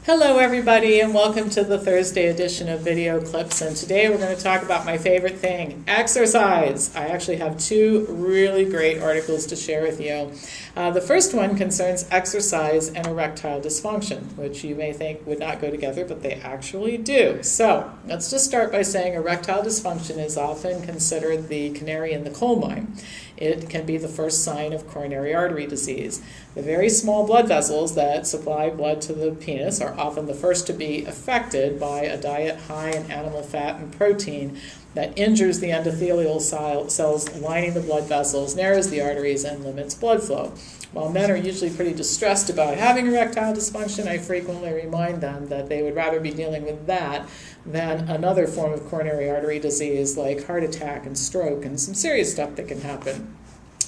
Hello everybody and welcome to the Thursday edition of Video Clips, and today we're going to talk about my favorite thing, exercise. I actually have two really great articles to share with you. The first one concerns exercise and erectile dysfunction, which you may think would not go together, but they actually do. So let's just start by saying erectile dysfunction is often considered the canary in the coal mine. It can be the first sign of coronary artery disease. The very small blood vessels that supply blood to the penis are often the first to be affected by a diet high in animal fat and protein that injures the endothelial cells lining the blood vessels, narrows the arteries, and limits blood flow. While men are usually pretty distressed about having erectile dysfunction, I frequently remind them that they would rather be dealing with that than another form of coronary artery disease like heart attack and stroke and some serious stuff that can happen.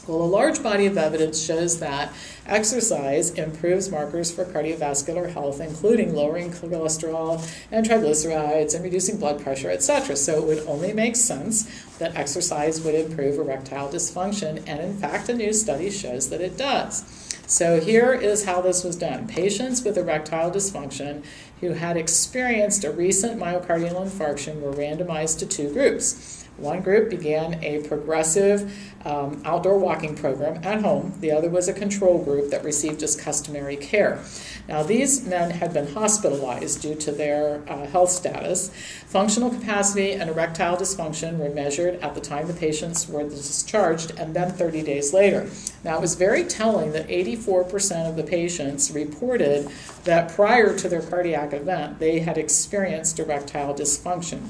Well, a large body of evidence shows that exercise improves markers for cardiovascular health, including lowering cholesterol and triglycerides and reducing blood pressure, etc. So it would only make sense that exercise would improve erectile dysfunction, and in fact, a new study shows that it does. So here is how this was done. Patients with erectile dysfunction who had experienced a recent myocardial infarction were randomized to two groups. One group began a progressive outdoor walking program at home. The other was a control group that received just customary care. Now, these men had been hospitalized due to their health status. Functional capacity and erectile dysfunction were measured at the time the patients were discharged and then 30 days later. Now, it was very telling that 84% of the patients reported that prior to their cardiac event, they had experienced erectile dysfunction.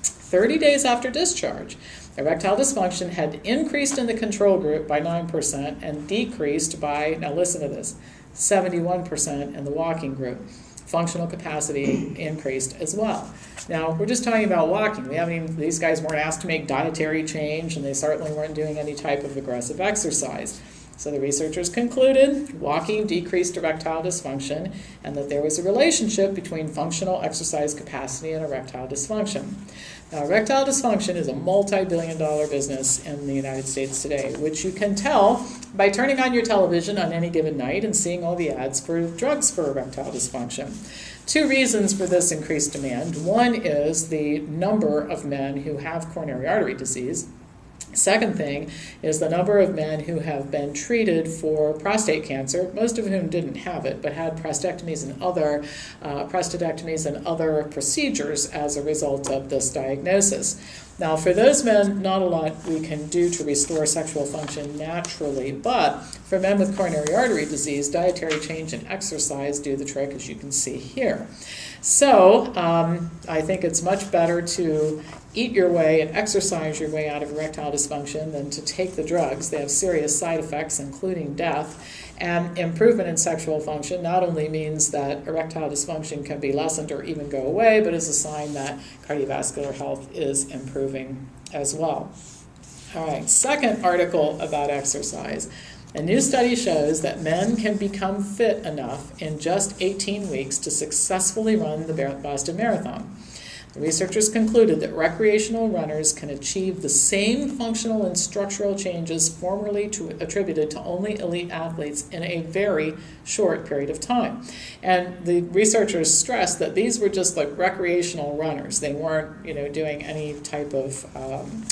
30 days after discharge, erectile dysfunction had increased in the control group by 9% and decreased by, now listen to this, 71% in the walking group. Functional capacity increased as well. Now, we're just talking about walking. These guys weren't asked to make dietary change, and they certainly weren't doing any type of aggressive exercise. So the researchers concluded walking decreased erectile dysfunction and that there was a relationship between functional exercise capacity and erectile dysfunction. Now, erectile dysfunction is a multi-billion-dollar business in the United States today, which you can tell by turning on your television on any given night and seeing all the ads for drugs for erectile dysfunction. Two reasons for this increased demand. One is the number of men who have coronary artery disease. Second thing is the number of men who have been treated for prostate cancer, most of whom didn't have it, but had prostatectomies and other procedures as a result of this diagnosis. Now, for those men, not a lot we can do to restore sexual function naturally, but for men with coronary artery disease, dietary change and exercise do the trick, as you can see here. So I think it's much better to eat your way and exercise your way out of erectile dysfunction than to take the drugs. They have serious side effects, including death. And improvement in sexual function not only means that erectile dysfunction can be lessened or even go away, but is a sign that cardiovascular health is improving as well. All right, second article about exercise. A new study shows that men can become fit enough in just 18 weeks to successfully run the Boston Marathon. The researchers concluded that recreational runners can achieve the same functional and structural changes formerly attributed to only elite athletes in a very short period of time. And the researchers stressed that these were just like recreational runners. They weren't, doing any type of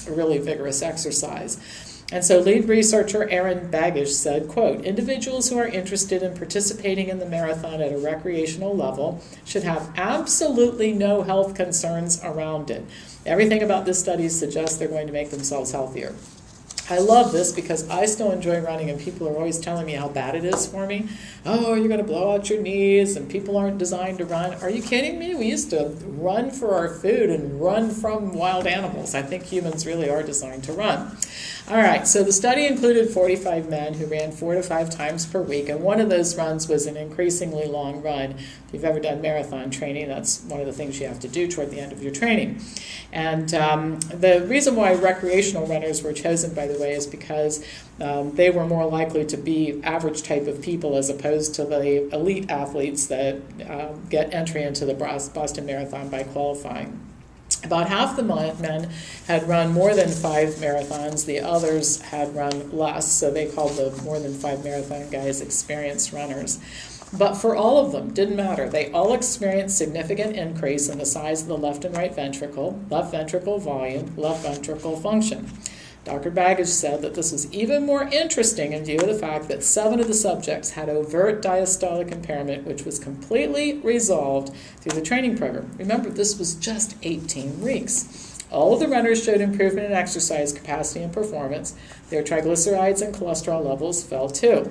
really vigorous exercise. And so lead researcher Aaron Baggish said, quote, individuals who are interested in participating in the marathon at a recreational level should have absolutely no health concerns around it. Everything about this study suggests they're going to make themselves healthier. I love this because I still enjoy running, and people are always telling me how bad it is for me. Oh, you're going to blow out your knees, and people aren't designed to run. Are you kidding me? We used to run for our food and run from wild animals. I think humans really are designed to run. All right, so the study included 45 men who ran 4 to 5 times per week, and one of those runs was an increasingly long run. If you've ever done marathon training, that's one of the things you have to do toward the end of your training. And the reason why recreational runners were chosen, by the way, is because they were more likely to be average type of people as opposed to the elite athletes that get entry into the Boston Marathon by qualifying. About half the men had run more than 5 marathons. The others had run less, so they called the more than 5 marathon guys experienced runners. But for all of them, didn't matter. They all experienced significant increase in the size of the left and right ventricle, left ventricle volume, left ventricle function. Dr. Baggage said that this was even more interesting in view of the fact that 7 of the subjects had overt diastolic impairment, which was completely resolved through the training program. Remember, this was just 18 weeks. All of the runners showed improvement in exercise capacity and performance. Their triglycerides and cholesterol levels fell too.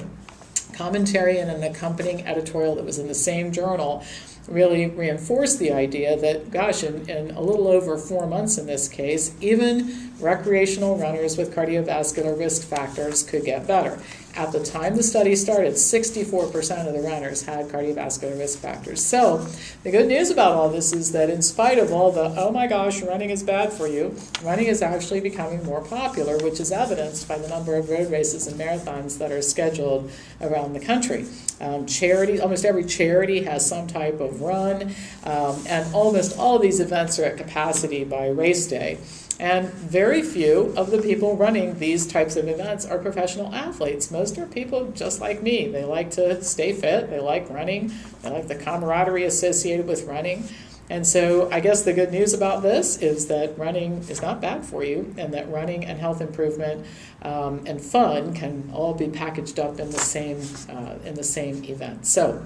Commentary and an accompanying editorial that was in the same journal really reinforced the idea that, gosh, in a little over 4 months in this case, even recreational runners with cardiovascular risk factors could get better. At the time the study started, 64% of the runners had cardiovascular risk factors. So the good news about all this is that in spite of all the, oh my gosh, running is bad for you, running is actually becoming more popular, which is evidenced by the number of road races and marathons that are scheduled around the country. Almost every charity has some type of run, and almost all of these events are at capacity by race day. And very few of the people running these types of events are professional athletes. Most are people just like me. They like to stay fit, they like running, they like the camaraderie associated with running. And so I guess the good news about this is that running is not bad for you, and that running and health improvement and fun can all be packaged up in the same event. So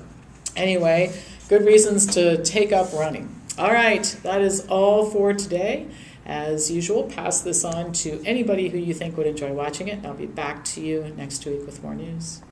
anyway, good reasons to take up running. All right, that is all for today. As usual, pass this on to anybody who you think would enjoy watching it. I'll be back to you next week with more news.